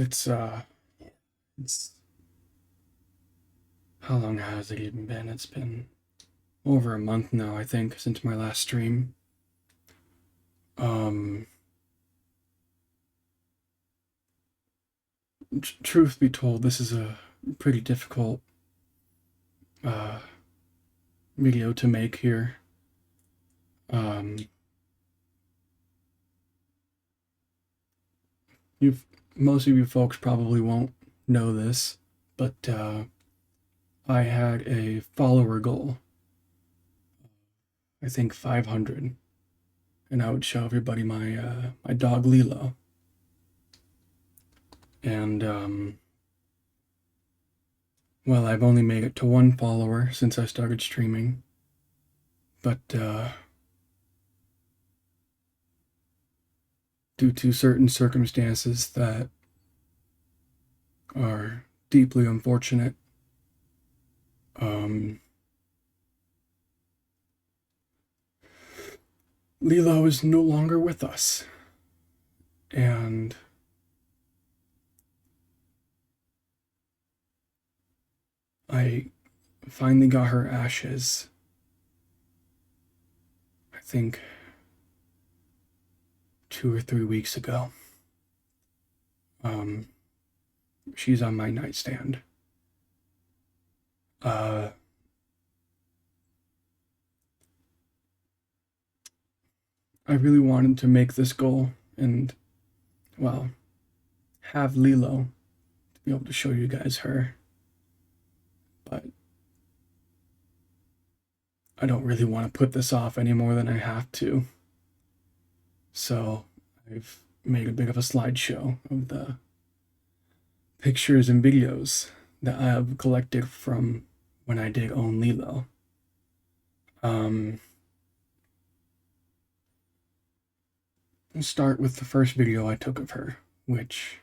It's how long has it even been? It's been over a month now, I think, since my last stream. Um, Truth be told, this is a pretty difficult uh, video to make here. Most of you folks probably won't know this, but I had a follower goal. I think 500, and I would show everybody my dog Lilo. And well, I've only made it to 1 follower since I started streaming, but due to certain circumstances that are deeply unfortunate, Lilo is no longer with us, and I finally got her ashes, I think 2 or 3 weeks ago. She's on my nightstand. I really wanted to make this goal and, well, have Lilo to be able to show you guys her. But I don't really want to put this off any more than I have to. So I've made a bit of a slideshow of the pictures and videos that I have collected from when I did own Lilo. Let's start with the first video I took of her, which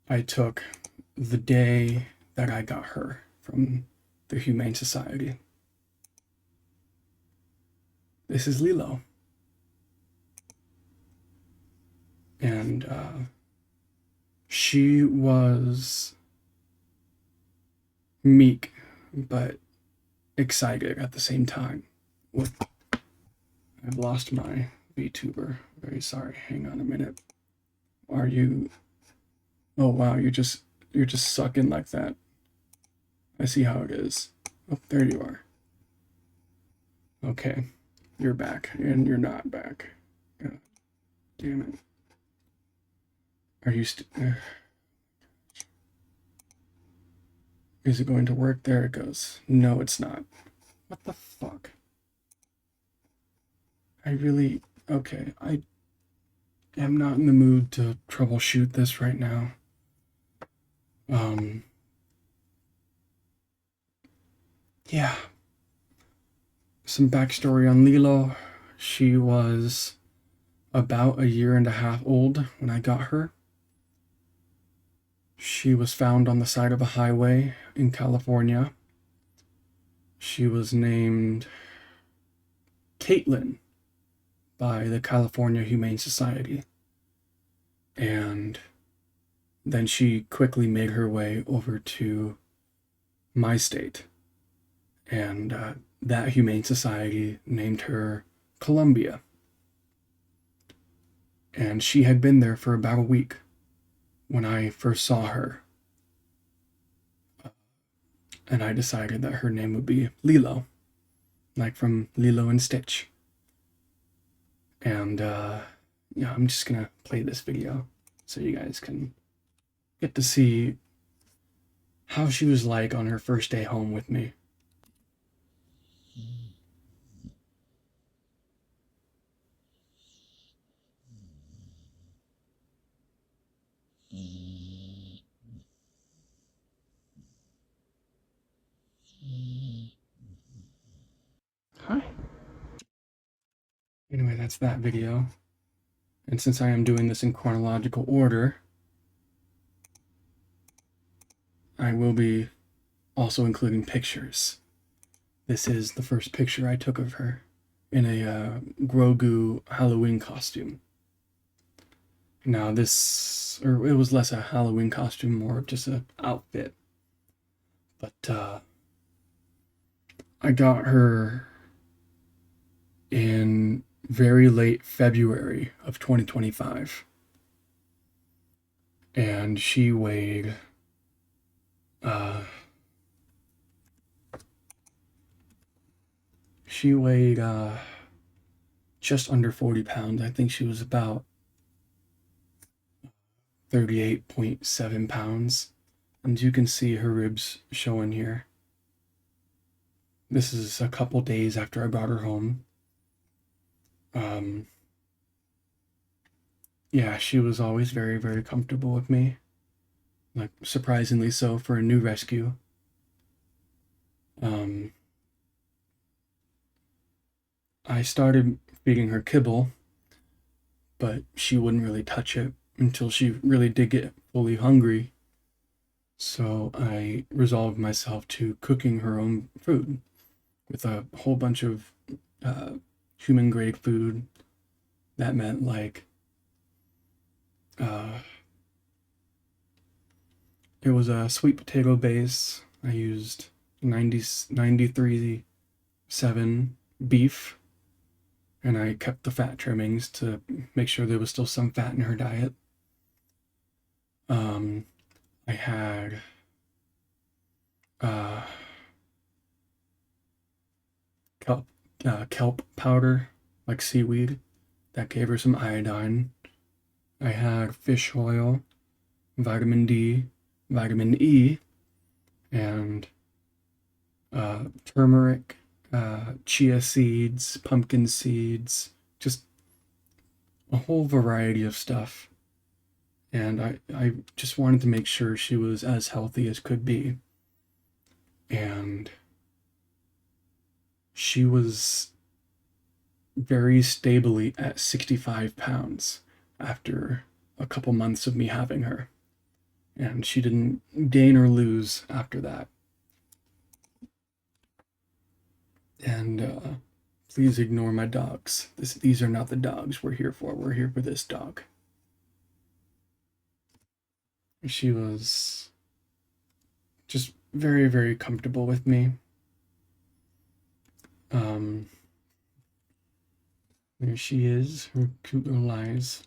I took the day that I got her from the Humane Society. This is Lilo. And she was meek but excited at the same time. I've lost my VTuber. Very sorry. Hang on a minute. Are you? Oh wow, you're just sucking like that. I see how it is. Oh, there you are. Okay, you're back, and you're not back. God damn it. Are you Is it going to work? There it goes. No, it's not. What the fuck? Okay, I am not in the mood to troubleshoot this right now. Yeah. Some backstory on Lilo. She was about 1.5 years old when I got her. She was found on the side of a highway in California. She was named Caitlin by the California Humane Society. And then she quickly made her way over to my state. And that Humane Society named her Columbia. And she had been there for about a week when I first saw her. And I decided that her name would be Lilo, like from Lilo and Stitch. And yeah, I'm just gonna play this video so you guys can get to see how she was like on her first day home with me. Hi. Anyway, that's that video. And since I am doing this in chronological order, I will be also including pictures. This is the first picture I took of her in a Grogu Halloween costume. Now or it was less a Halloween costume, more of just an outfit. But I got her in very late February of 2025. And uh, she weighed just under 40 pounds. I think she was about 38.7 pounds. And you can see her ribs showing here. This is a couple days after I brought her home. Yeah, she was always very, very comfortable with me. Like, surprisingly so for a new rescue. Um, I started feeding her kibble, but she wouldn't really touch it until she really did get fully hungry. So I resolved myself to cooking her own food with a whole bunch of uh, human grade food. That meant like uh, it was a sweet potato base. I used 93.7 beef, and I kept the fat trimmings to make sure there was still some fat in her diet. I had uh, kelp powder, like seaweed, that gave her some iodine. I had fish oil, vitamin D, vitamin E, and turmeric, chia seeds, pumpkin seeds, just a whole variety of stuff. And I just wanted to make sure she was as healthy as could be. And she was very stably at 65 pounds after a couple months of me having her. And she didn't gain or lose after that. And please ignore my dogs. These are not the dogs we're here for. We're here for this dog. She was just very, very comfortable with me. There she is, her cute little eyes.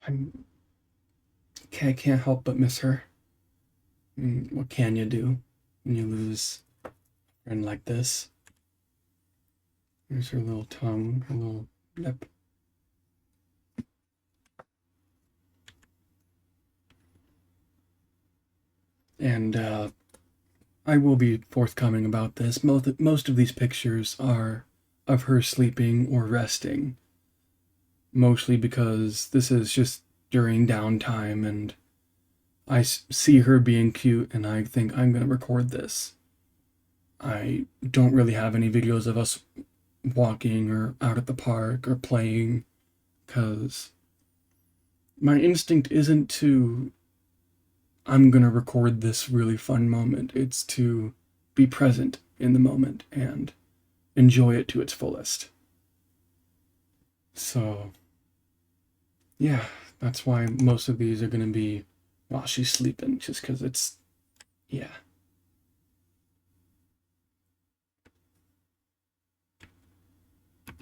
I can't help but miss her. What can you do when you lose a friend like this? There's her little tongue, her little lip. And I will be forthcoming about this. Most of these pictures are of her sleeping or resting, mostly because this is just during downtime and I see her being cute and I think I'm going to record this. I don't really have any videos of us walking or out at the park or playing because my instinct isn't to, I'm going to record this really fun moment. It's to be present in the moment and enjoy it to its fullest. So, yeah, that's why most of these are going to be while she's sleeping, just because it's, yeah.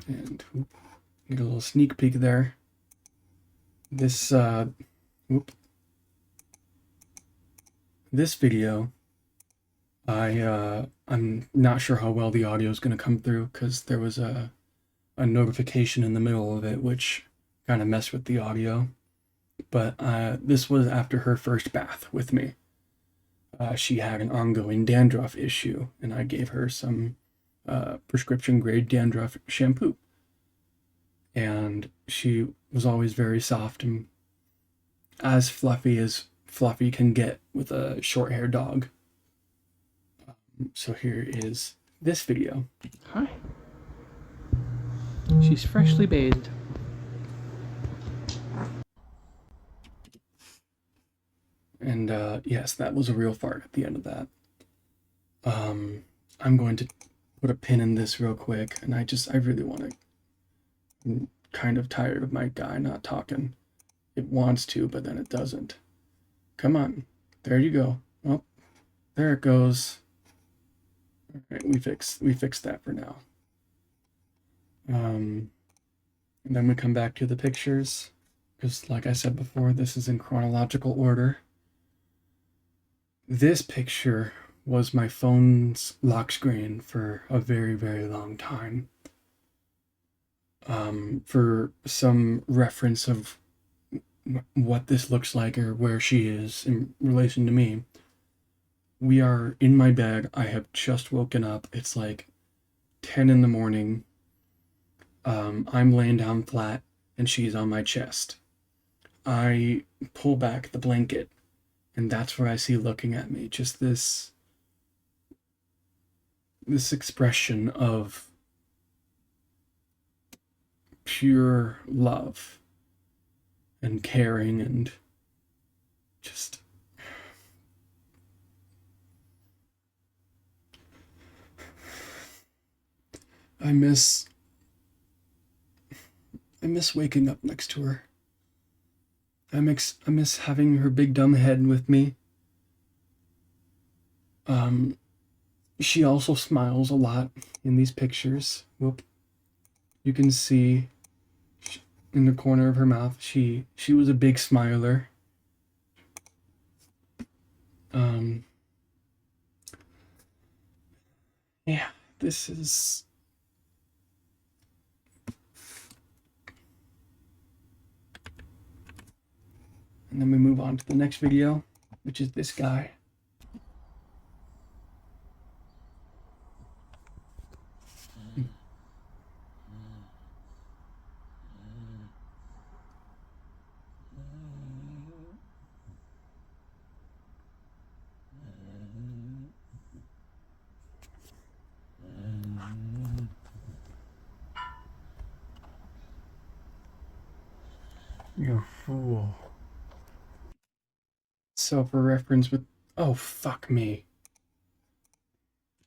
And get a little sneak peek there. This, this video, I'm not sure how well the audio is going to come through because there was a notification in the middle of it which kind of messed with the audio. But this was after her first bath with me. She had an ongoing dandruff issue, and I gave her some prescription grade dandruff shampoo. And she was always very soft and as fluffy can get with a short haired dog. So here is this video. Hi. She's freshly bathed. And yes, that was a real fart at the end of that. I'm going to put a pin in this real quick, and I really want to. I'm kind of tired of my guy not talking. It wants to, but then it doesn't. Come on. There you go. Oh, there it goes. All right, we fixed that for now. And then we come back to the pictures, because like I said before, this is in chronological order. This picture was my phone's lock screen for a very, very long time. For some reference of what this looks like or where she is in relation to me, we are in my bed. I have just woken up. It's like 10 in the morning. I'm laying down flat and she's on my chest. I pull back the blanket and that's where I see looking at me. Just this expression of pure love and caring and just I miss waking up next to her. I miss having her big dumb head with me. She also smiles a lot in these pictures. Whoop. You can see in the corner of her mouth, she was a big smiler. Yeah, this is and then we move on to the next video, which is this guy. You fool. So for reference with oh fuck me.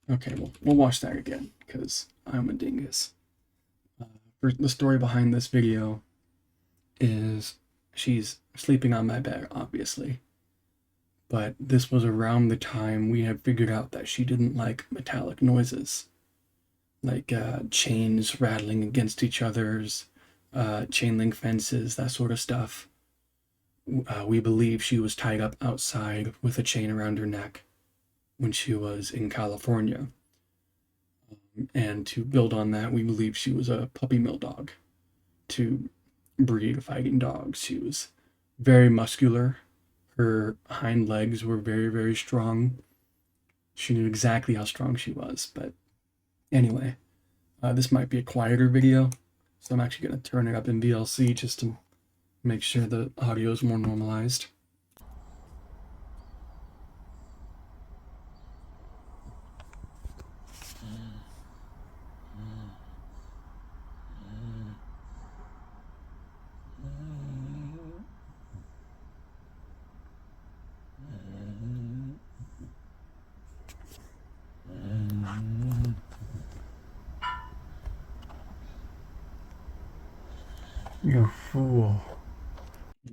Okay, we'll watch that again because I'm a dingus. For the story behind this video is she's sleeping on my bed, obviously. But this was around the time we had figured out that she didn't like metallic noises, like chains rattling against each other's, chain link fences, that sort of stuff. We believe she was tied up outside with a chain around her neck when she was in California. And to build on that, we believe she was a puppy mill dog to breed fighting dogs. She was very muscular. Her hind legs were very, very strong. She knew exactly how strong she was. But anyway, this might be a quieter video, so I'm actually going to turn it up in VLC just to make sure the audio is more normalized. You fool.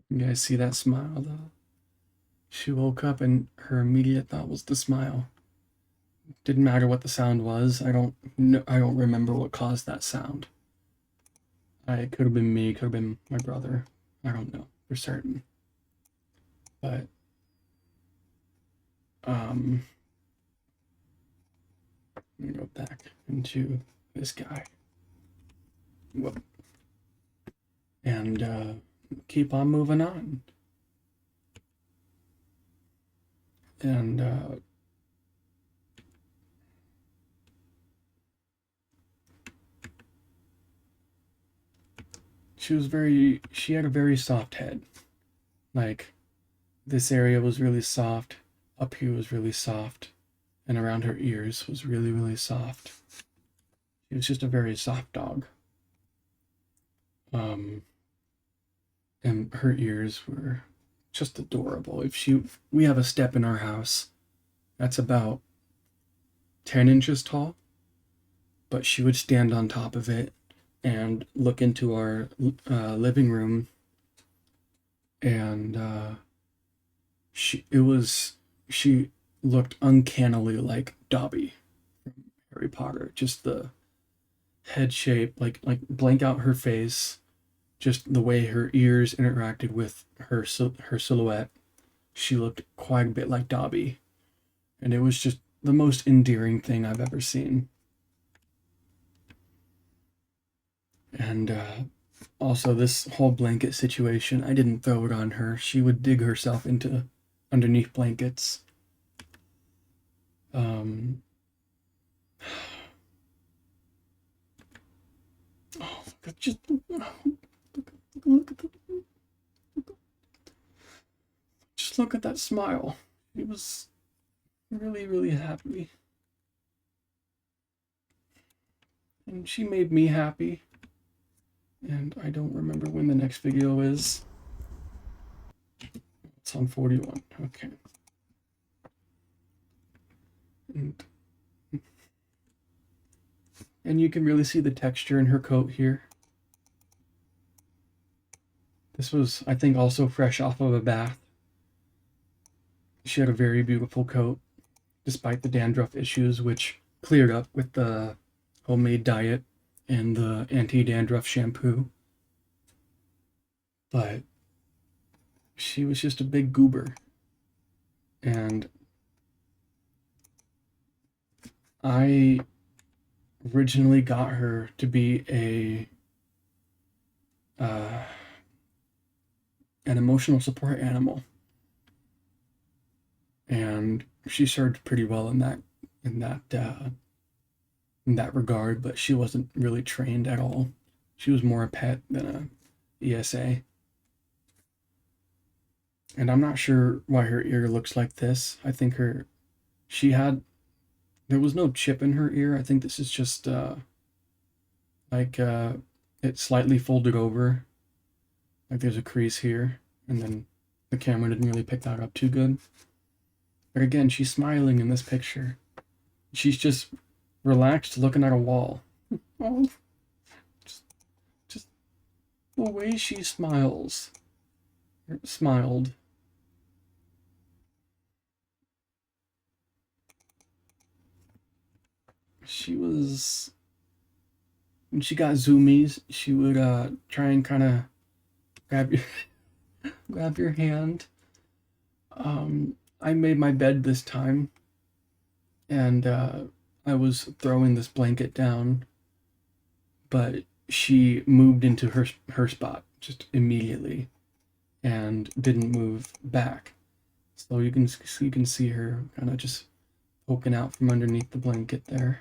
You guys see that smile though? She woke up and her immediate thought was to smile. Didn't matter what the sound was. I don't remember what caused that sound. It could have been me, could have been my brother. I don't know for certain. But let me go back into this guy. Whoop. And keep on moving on. And she had a very soft head. Like, this area was really soft, up here was really soft, and around her ears was really, really soft. She was just a very soft dog. And her ears were just adorable. We have a step in our house that's about 10 inches tall, but she would stand on top of it and look into our living room, and she looked uncannily like Dobby from Harry Potter. Just the head shape, like blank out her face, just the way her ears interacted with her silhouette. She looked quite a bit like Dobby, and it was just the most endearing thing I've ever seen. And also, this whole blanket situation, I didn't throw it on her. She would dig herself into underneath blankets. Um, oh, just look at that smile. She was really, really happy, and she made me happy. And I don't remember when the next video is. It's on 41. Okay. And you can really see the texture in her coat here. This was, I think, also fresh off of a bath. She had a very beautiful coat, despite the dandruff issues, which cleared up with the homemade diet and the anti-dandruff shampoo. But she was just a big goober. And I originally got her to be an emotional support animal, and she served pretty well in that regard. But she wasn't really trained at all. She was more a pet than a ESA. And I'm not sure why her ear looks like this. I think there was no chip in her ear. I think this is just like it's slightly folded over. Like there's a crease here, and then the camera didn't really pick that up too good. But again, she's smiling in this picture. She's just relaxed looking at a wall. Oh, just the way she smiled. She was, when she got zoomies, she would try and kind of grab your grab your hand. I made my bed this time, and I was throwing this blanket down, but she moved into her spot just immediately and didn't move back. So you can see her kind of just poking out from underneath the blanket there.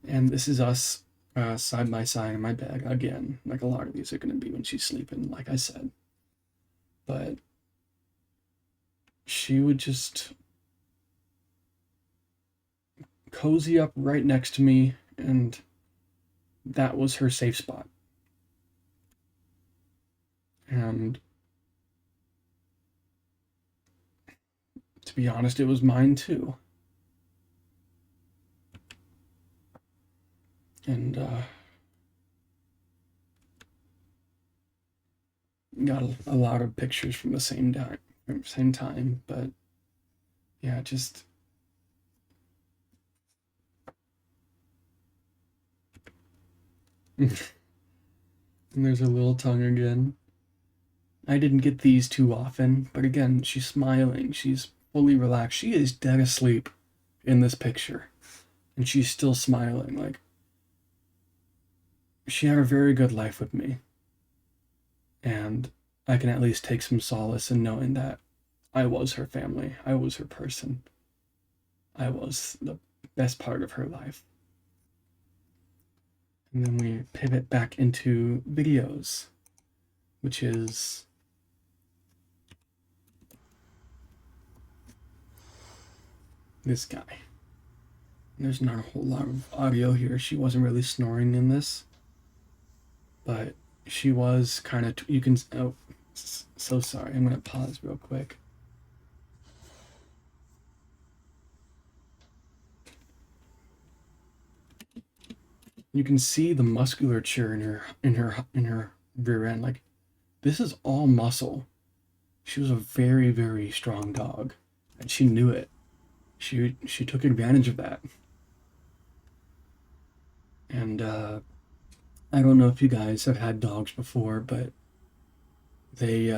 And this is us side by side in my bed again. Like a lot of these are going to be when she's sleeping, like I said. But she would just cozy up right next to me, and that was her safe spot. And to be honest, it was mine too. And got a lot of pictures from the same time, but yeah, just and there's her little tongue again. I didn't get these too often, but again, she's smiling. She's fully relaxed. She is dead asleep in this picture, and she's still smiling. Like, she had a very good life with me, and I can at least take some solace in knowing that I was her family. I was her person. I was the best part of her life. And then we pivot back into videos, which is this guy. There's not a whole lot of audio here. She wasn't really snoring in this, but she was kind of, you can, oh, so sorry. I'm going to pause real quick. You can see the musculature in her rear end. Like, this is all muscle. She was a very, very strong dog, and she knew it. She took advantage of that. And I don't know if you guys have had dogs before, but they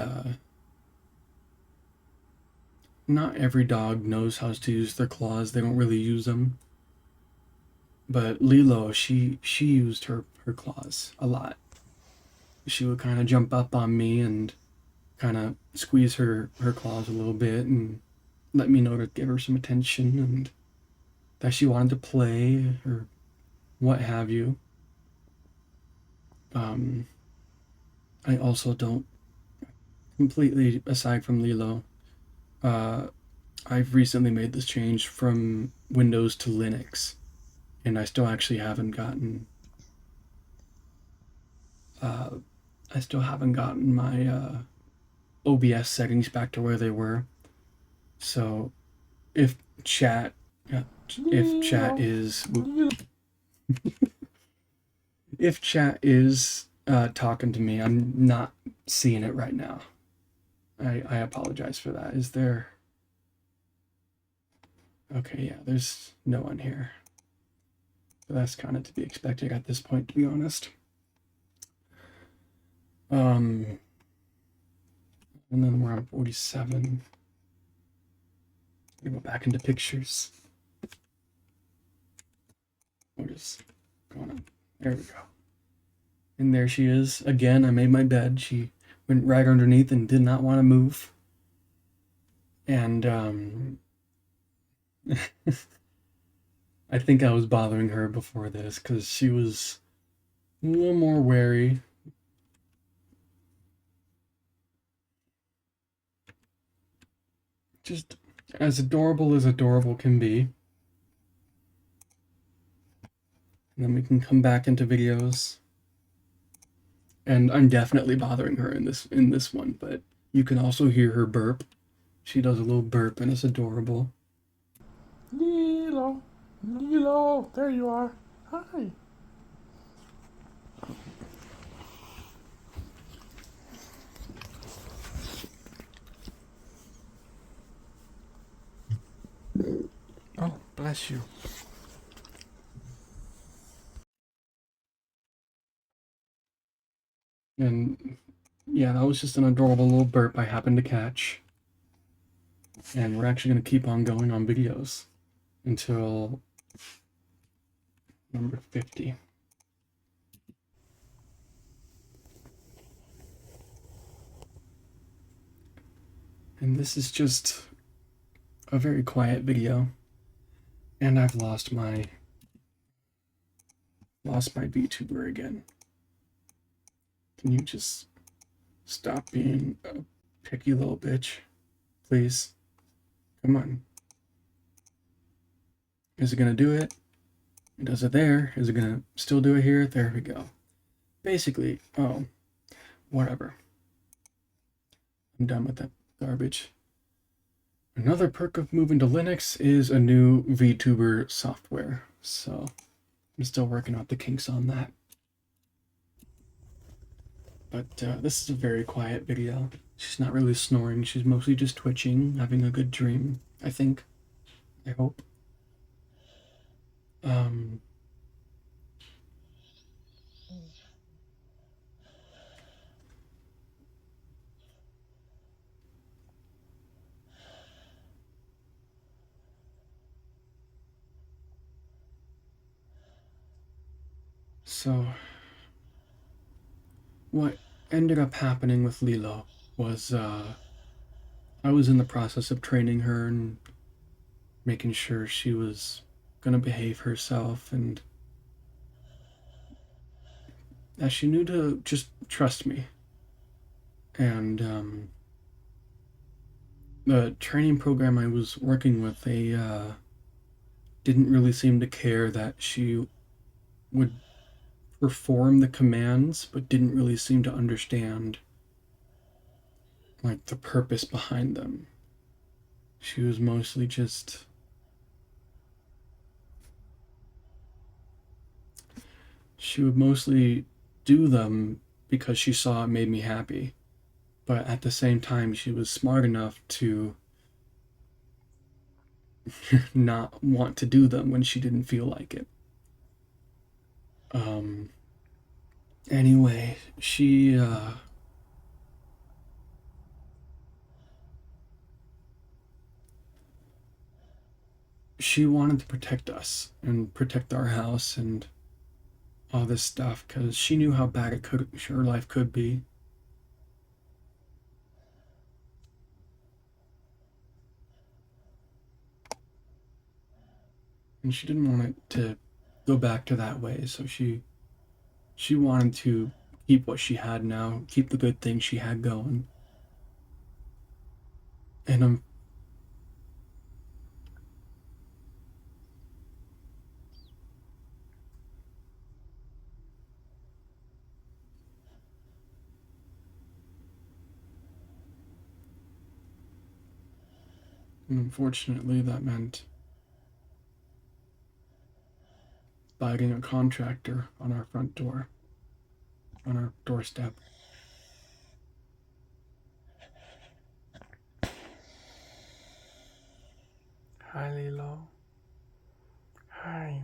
not every dog knows how to use their claws. They don't really use them. But Lilo, she used her claws a lot. She would kind of jump up on me and kind of squeeze her claws a little bit and let me know to give her some attention and that she wanted to play or what have you. Um, I also don't completely, aside from Lilo, uh, I've recently made this change from Windows to Linux, and I still actually haven't gotten. Uh, I still haven't gotten my OBS settings back to where they were. So if chat, uh, if chat is, if chat is talking to me, I'm not seeing it right now. I apologize for that. Is there? Okay, yeah, there's no one here. So that's kind of to be expected at this point, to be honest. And then we're on 47. We go back into pictures. What is going on? There we go. And there she is. Again, I made my bed. She went right underneath and did not want to move. And I think I was bothering her before this because she was a little more wary. Just as adorable can be. And then we can come back into videos. And I'm definitely bothering her in this one, but you can also hear her burp. She does a little burp and it's adorable. Lilo, Lilo, there you are. Hi. Oh, bless you. And yeah, that was just an adorable little burp I happened to catch. And we're actually going to keep on going on videos until number 50. And this is just a very quiet video. And I've lost my VTuber again. Can you just stop being a picky little bitch? Please. Come on. Is it gonna do it? It does it there. Is it gonna still do it here? There we go. Basically, oh, whatever. I'm done with that garbage. Another perk of moving to Linux is a new VTuber software. So I'm still working out the kinks on that. But this is a very quiet video. She's not really snoring. She's mostly just twitching, having a good dream, I think. I hope. Um, so, what ended up happening with Lilo was I was in the process of training her and making sure she was gonna behave herself and that she knew to just trust me. And the training program I was working with, they didn't really seem to care that she would perform the commands, but didn't really seem to understand like the purpose behind them. She was mostly just she would mostly do them because she saw it made me happy. But at the same time, she was smart enough to not want to do them when she didn't feel like it. Um, anyway, she wanted to protect us and protect our house and all this stuff because she knew how bad her life could be. And she didn't want it to go back to that way, so she wanted to keep what she had now, keep the good things she had going. And unfortunately, that meant biting a contractor on our front door, on our doorstep. Hi, Lilo. Hi.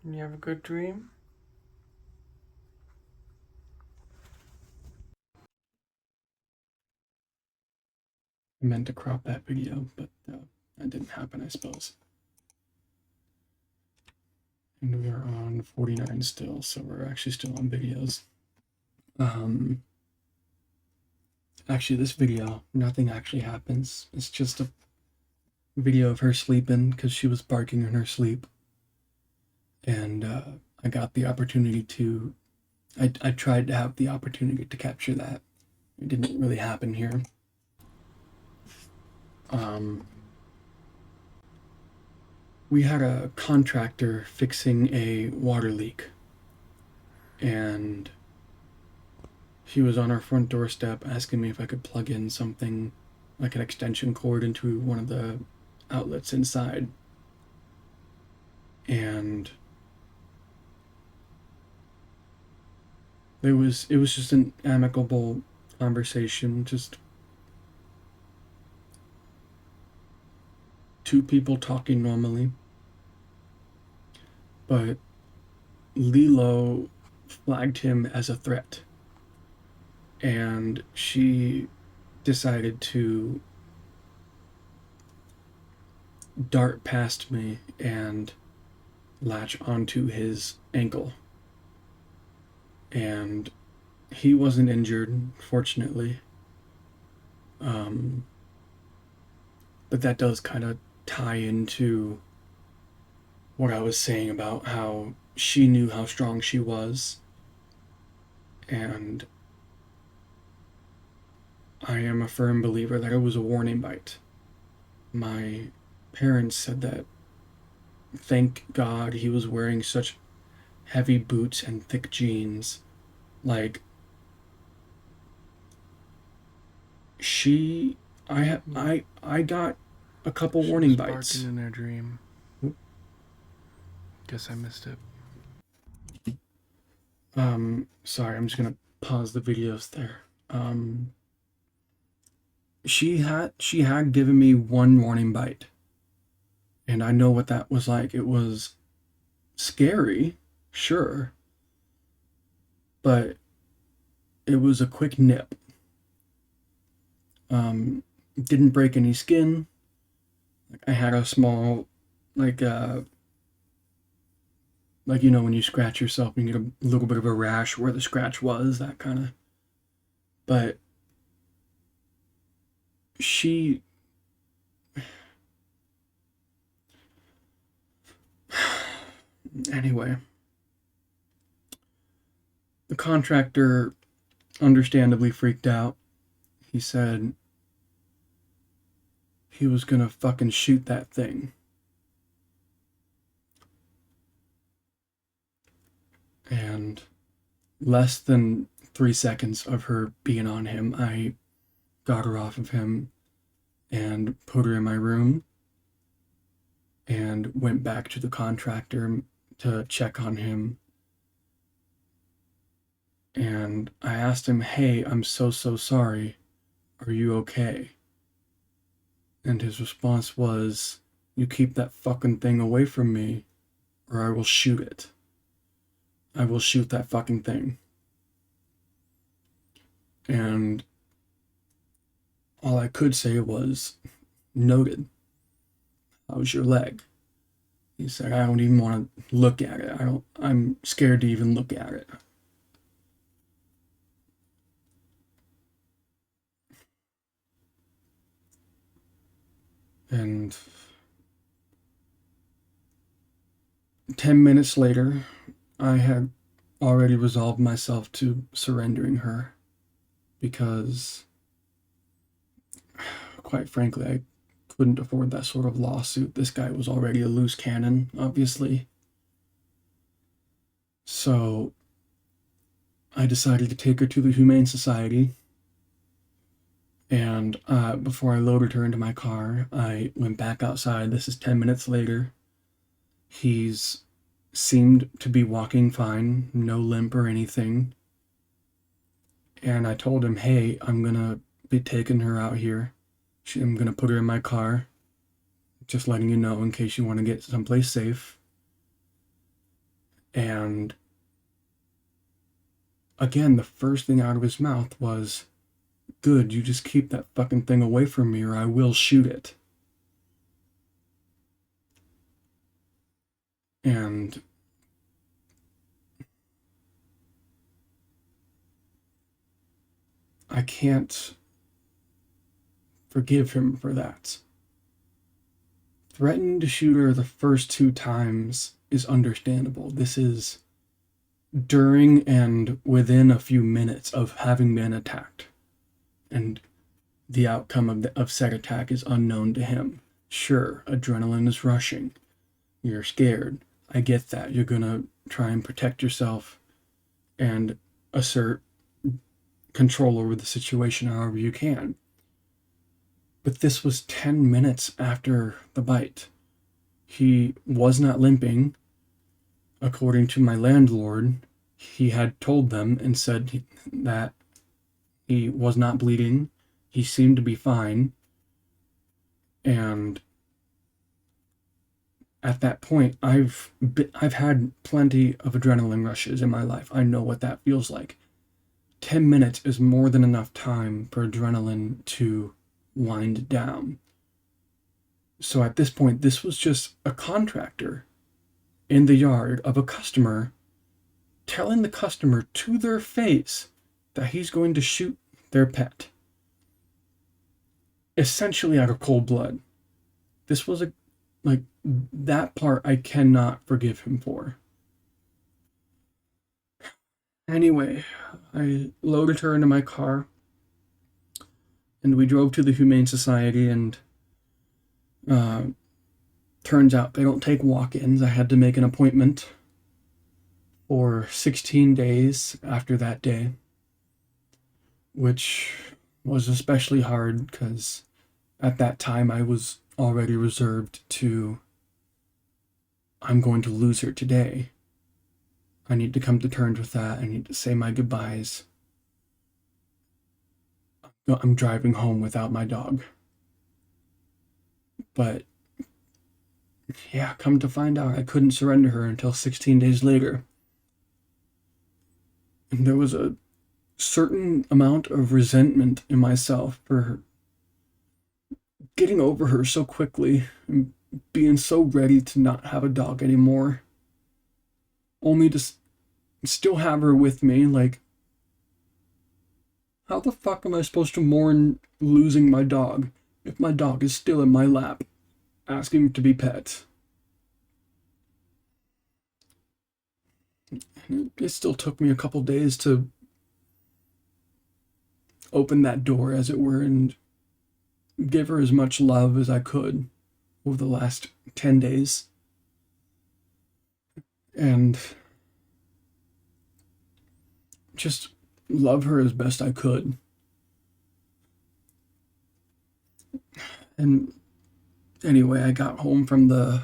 You have a good dream? I meant to crop that video, but that didn't happen, I suppose. And we are on 49 still, so we're actually still on videos. Um, Actually, this video, nothing actually happens. It's just a video of her sleeping because she was barking in her sleep. And I got the opportunity to, I tried to have the opportunity to capture that. It didn't really happen here. Um, we had a contractor fixing a water leak, and he was on our front doorstep asking me if I could plug in something like an extension cord into one of the outlets inside. And it was just an amicable conversation, just two people talking normally. But Lilo flagged him as a threat, and she decided to dart past me and latch onto his ankle. And he wasn't injured, fortunately. Um, but that does kind of tie into what I was saying about how she knew how strong she was. And I am a firm believer that it was a warning bite. My parents said that thank God he was wearing such heavy boots and thick jeans. Like, she, I got a couple She warning was barking bites. in her dream. Guess I missed it. Sorry, I'm just gonna pause the videos there. Um, she had given me one warning bite, and I know what that was like. It was scary, sure, but it was a quick nip. Didn't break any skin. I had a small, like like when you scratch yourself and you get a little bit of a rash where the scratch was, that kind of. But she, anyway, the contractor understandably freaked out. He said he was gonna fucking shoot that thing. And less than 3 seconds of her being on him, I got her off of him and put her in my room. and went back to the contractor to check on him. And I asked him, "Hey, I'm so sorry. Are you okay?" And his response was, "You keep that fucking thing away from me, or I will shoot it. I will shoot that fucking thing." And all I could say was, "Noted. How's your leg?" He said, "I don't even want to look at it. I'm scared to even look at it." And 10 minutes later, I had already resolved myself to surrendering her because, quite frankly, I couldn't afford that sort of lawsuit. This guy was already a loose cannon, obviously. So I decided to take her to the Humane Society. And before I loaded her into my car, I went back outside. This is 10 minutes later. He's seemed to be walking fine, no limp or anything. And I told him, "Hey, I'm gonna be taking her out here. I'm gonna put her in my car. Just letting you know in case you want to get someplace safe." And again, the first thing out of his mouth was, "Good, you just keep that fucking thing away from me or I will shoot it." And I can't forgive him for that. Threatening to shoot her the first two times is understandable. This is during and within a few minutes of having been attacked. And the outcome of said attack is unknown to him. Sure, adrenaline is rushing. You're scared. I get that. You're gonna try and protect yourself and assert control over the situation however you can. But this was 10 minutes after the bite. He was not limping. According to my landlord, he had told them and said that he was not bleeding. He seemed to be fine. And at that point, I've had plenty of adrenaline rushes in my life. I know what that feels like. 10 minutes is more than enough time for adrenaline to wind down. So at this point, this was just a contractor in the yard of a customer telling the customer to their face that he's going to shoot their pet. Essentially out of cold blood. This was that part I cannot forgive him for. Anyway, I loaded her into my car and we drove to the Humane Society, and turns out they don't take walk-ins. I had to make an appointment for 16 days after that day, which was especially hard because at that time I was already reserved to, I'm going to lose her today. I need to come to terms with that. I need to say my goodbyes. I'm driving home without my dog. But yeah, come to find out, I couldn't surrender her until 16 days later. And there was a certain amount of resentment in myself for getting over her so quickly and being so ready to not have a dog anymore, only to still have her with me. Like, how the fuck am I supposed to mourn losing my dog if my dog is still in my lap asking to be pet? It still took me a couple days to open that door, as it were, and give her as much love as I could over the last 10 days. And just love her as best I could. And anyway, I got home from the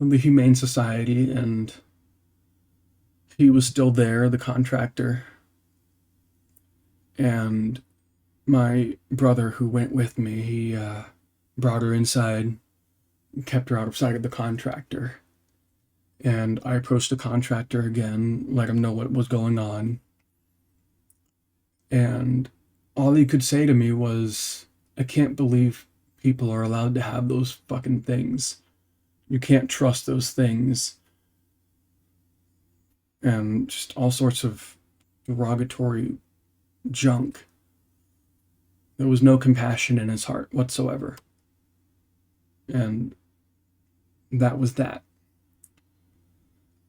the Humane Society, and he was still there, the contractor. And my brother, who went with me, he brought her inside, kept her out of sight of the contractor. And I approached the contractor again, let him know what was going on. And all he could say to me was, I can't believe people are allowed to have those fucking things. You can't trust those things. And just all sorts of derogatory junk. There was no compassion in his heart whatsoever. And that was that.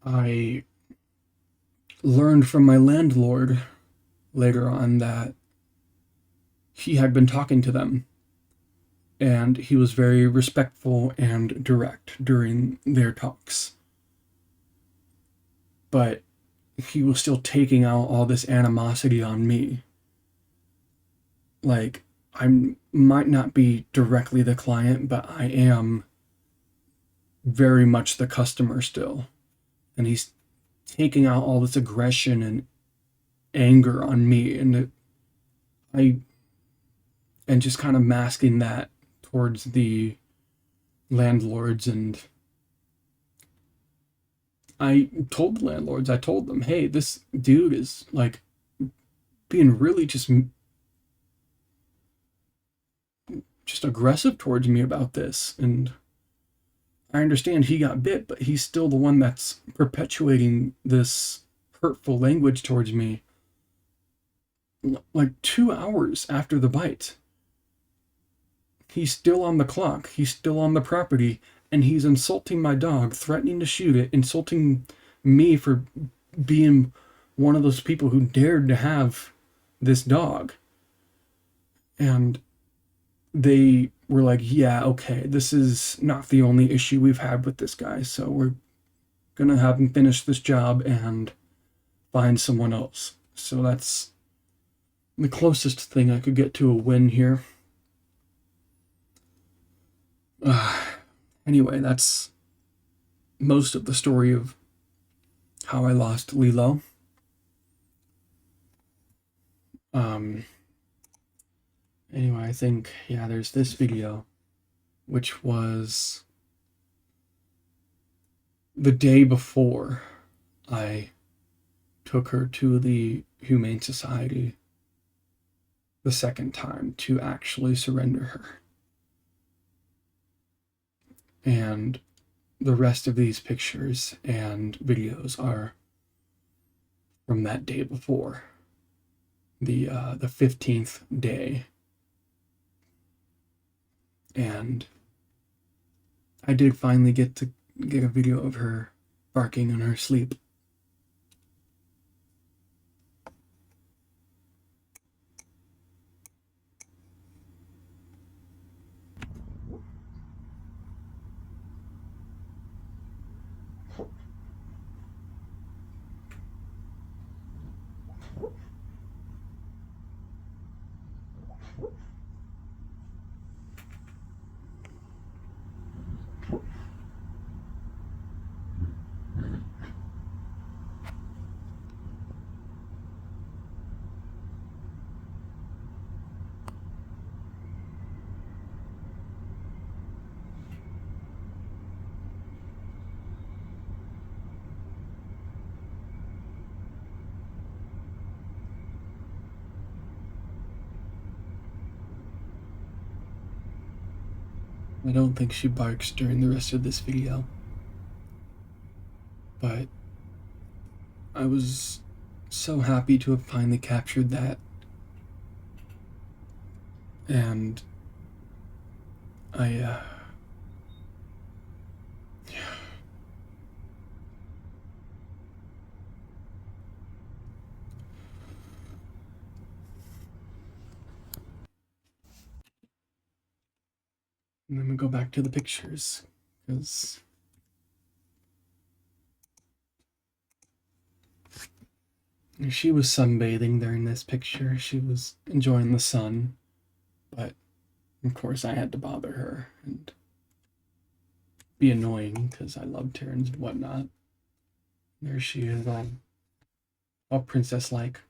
I learned from my landlord later on that he had been talking to them, and he was very respectful and direct during their talks. But he was still taking out all this animosity on me. Like, I might not be directly the client, but I am very much the customer still. And he's taking out all this aggression and anger on me, I and just kind of masking that towards the landlords. And I told the landlords, I told them, hey, this dude is like being really just aggressive towards me about this. And I understand he got bit, but he's still the one that's perpetuating this hurtful language towards me. Like 2 hours after the bite, he's still on the clock, he's still on the property, and he's insulting my dog, threatening to shoot it, insulting me for being one of those people who dared to have this dog. And they were like, yeah, okay, this is not the only issue we've had with this guy, so we're gonna have him finish this job and find someone else. So that's the closest thing I could get to a win here. Anyway, that's most of the story of how I lost Lilo. Anyway, I think, yeah, there's this video, which was the day before I took her to the Humane Society the second time to actually surrender her. And the rest of these pictures and videos are from that day before, the 15th day. And I did finally get to get a video of her barking in her sleep. I don't think she barks during the rest of this video, but I was so happy to have finally captured that. And I, and then we go back to the pictures, because she was sunbathing during this picture. She was enjoying the sun, but of course I had to bother her. And be annoying because I love Terrans and whatnot. There she is, all princess like,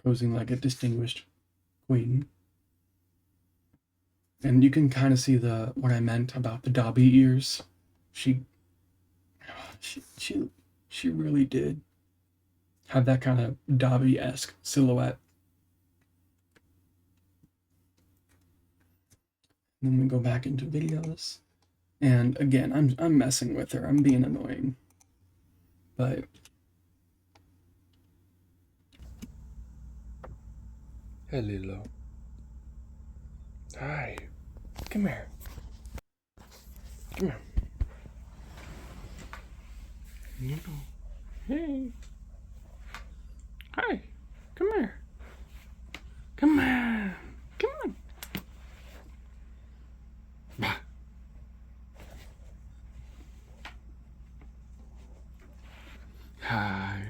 posing like a distinguished queen. And you can kind of see the what I meant about the Dobby ears. She, she, she, she really did have that kind of Dobby-esque silhouette. And then we go back into videos, and again, I'm messing with her. I'm being annoying, but Hey, Lilo. Hi. Come here. Come here. Lilo. Hey. Hi. Come here. Come on. Come on. Bah. Hi.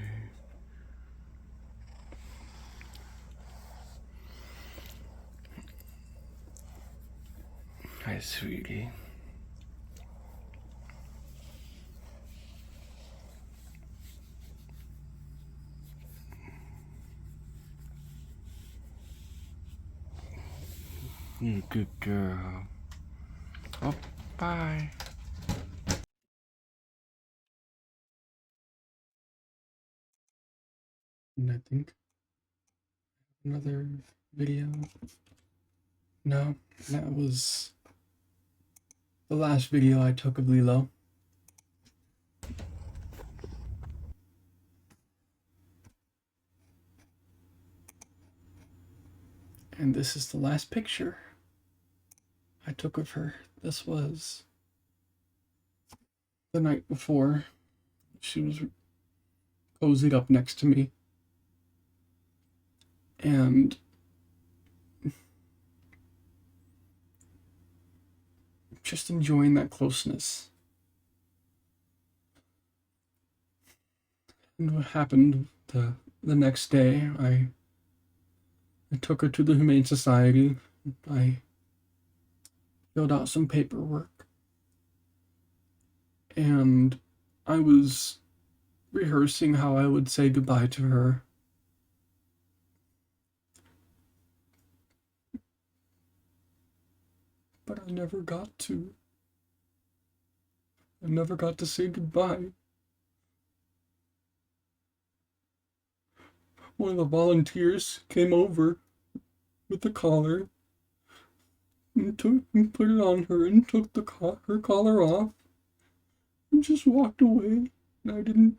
Hi, sweetie. You good girl. Oh, bye. and I think another video. No, that was the last video I took of Lilo. And this is the last picture I took of her. This was the night before she was cozied up next to me. And just enjoying that closeness. And what happened the next day, I took her to the Humane Society. I filled out some paperwork. And I was rehearsing how I would say goodbye to her. But I never got to. I never got to say goodbye. One of the volunteers came over with the collar and put it on her and took her collar off and just walked away. And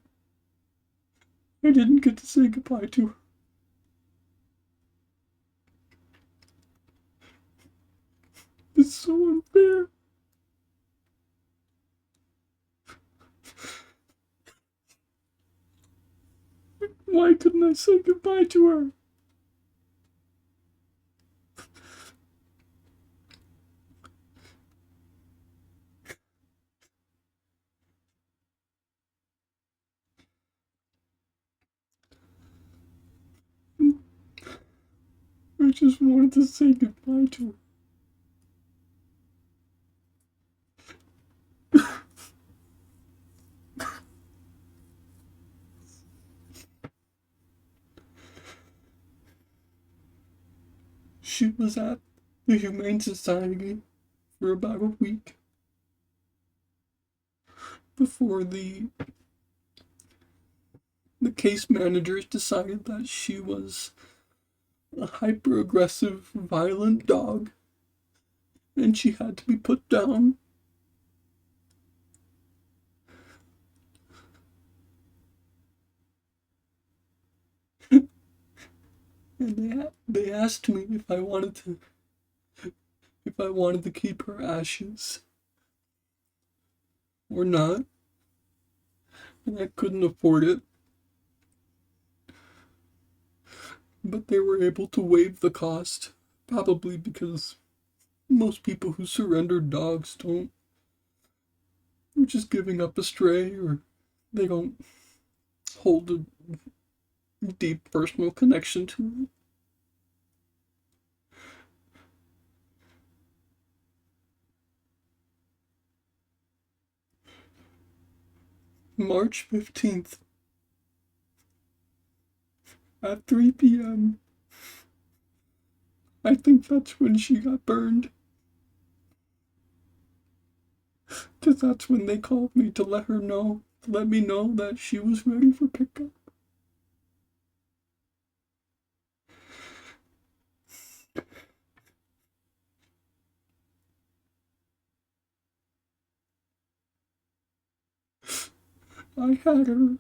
I didn't get to say goodbye to her. It's so unfair. Why couldn't I say goodbye to her? I just wanted to say goodbye to her. She was at the Humane Society for about a week before the case managers decided that she was a hyper aggressive, violent dog and she had to be put down. And they asked me if I wanted to keep her ashes or not, and I couldn't afford it. But they were able to waive the cost, probably because most people who surrender dogs don't, they're just giving up a stray, or they don't hold a deep personal connection to it. March 15th at 3 p.m. I think that's when she got burned. Because that's when they called me to let me know that she was ready for pickup. I had her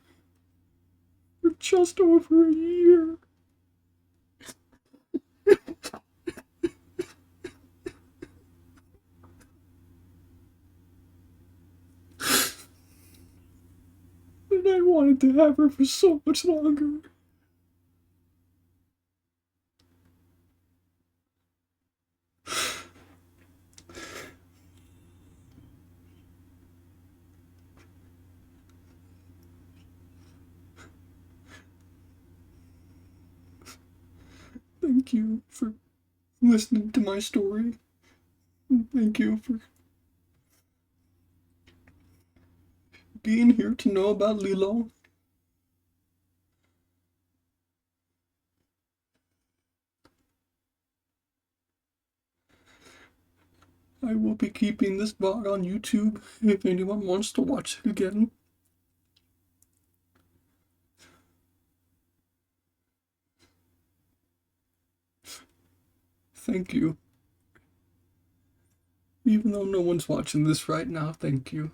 for just over a year. And I wanted to have her for so much longer. Thank you for listening to my story. And thank you for being here to know about Lilo. I will be keeping this vlog on YouTube if anyone wants to watch it again. Thank you. Even though no one's watching this right now, thank you.